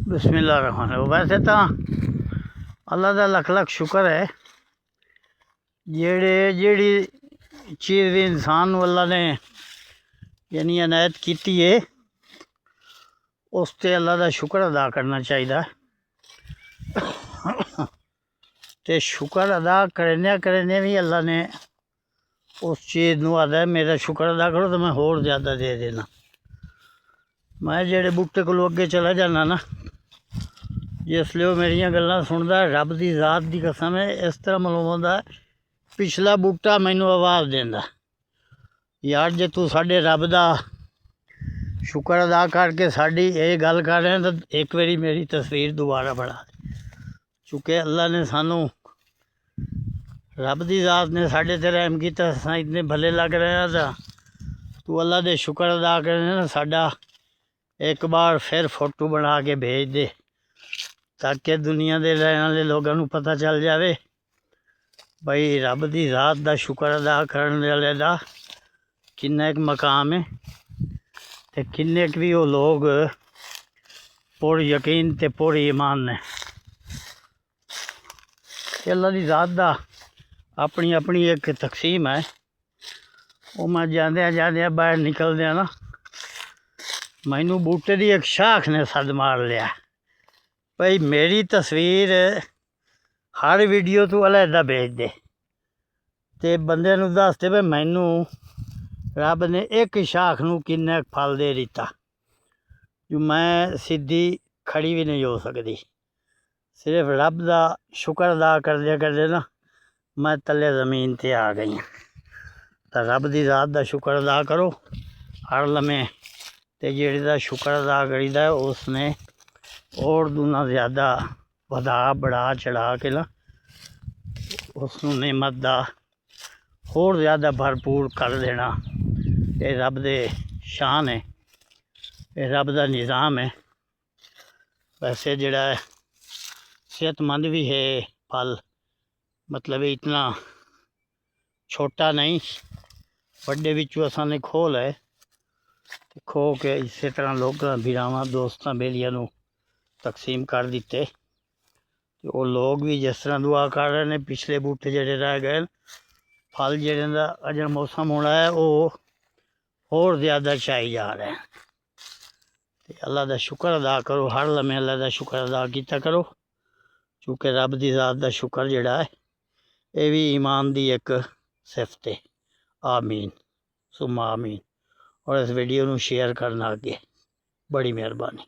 बिस्मिल्लाहिर्रहमानिर्रहीम। वैसे तो अल्लाह का लख लख शुक्र है जेड़ी चीज़ इंसान अल्लाह ने यानी अनायत की है उस ते अल्लाह का शुक्र अदा करना चाहिए। तो शुक्र अदा करने भी अल्लाह ने उस चीज़ को आदा मेरा शुक्र अदा करो तो मैं होर ज़्यादा दे देना। मैं जेड़े बूटे को अगे चला जाना ना जिसले वो मेरिया गल्लां सुनदा रब की ज़ात की कसम है इस तरह मालूम होंदा पिछला बूटा मैनू आवाज़ देंदा यार जे तू साडे रब दा शुक्र अदा करके साड़ी ये गल कर रहे हैं तो एक बारी मेरी तस्वीर दोबारा बना दे। चूँकि अल्लाह ने सानू रब की ज़ात ने साढ़े ते रहम किया असां इतने भले लग रहे हैं तो तू अल्लाह दे शुक्र अदा करने ना साडा एक बार फिर फोटो बना के भेज दे ताकि दुनिया के रहने वाले लोगों को पता चल जाए भाई रब की ज़ात का शुक्र अदा करने वाले का किन्ना एक मकाम है तो किन्ने भी वो लोग पुर यकीन ते पुर ईमान ने। अल्लाह की ज़ात का अपनी अपनी एक तकसीम है वो मैं जाद्या बाहर निकलद्या ना मैनू बूटे की एक शाख ने सद मार लिया भाई मेरी तस्वीर हर वीडियो तू अलहदा भेज दे तो बंदे नू दस दे भाई मैनू रब ने एक शाख नू किन्ना फल दे दिता जो मैं सीधी खड़ी भी नहीं हो सकती। सिर्फ रब का शुक्र अदा करदे ना मैं तले ज़मीन ते आ गई। तो रब की ज़ात का शुक्र अदा करो हर लम्हे तो जेड़े दा शुक्र अदा करीदा है उसने और दूना ज़्यादा वधा बढ़ा चढ़ा के ना उसनू नेमत दा होर ज़्यादा भरपूर कर देना। ये रब दे शान है ये रब का निज़ाम है। वैसे जड़ा सेहतमंद भी है फल मतलब इतना छोटा नहीं बड़े बिचू असाने खोल है खो के इस तरह लोग भीरावां दोस्तों बेलिया तकसीम कर दिते। तो वो लोग भी जिस तरह दुआ कर रहे हैं पिछले बूटे जड़े रह गए फल जड़े का अजर मौसम होना है वो होर ज़्यादा चाई जा रहे हैं। तो अल्लाह का शुक्र अदा करो हर लम्हे अल्लाह का शुक्र अदा किया करो चूँकि रब की ज़ात का शुक्र जड़ा है ये भी ईमान की एक सिफत है। आमीन सुम्मा आमीन। और इस वीडियो को शेयर करना अगे बड़ी मेहरबानी।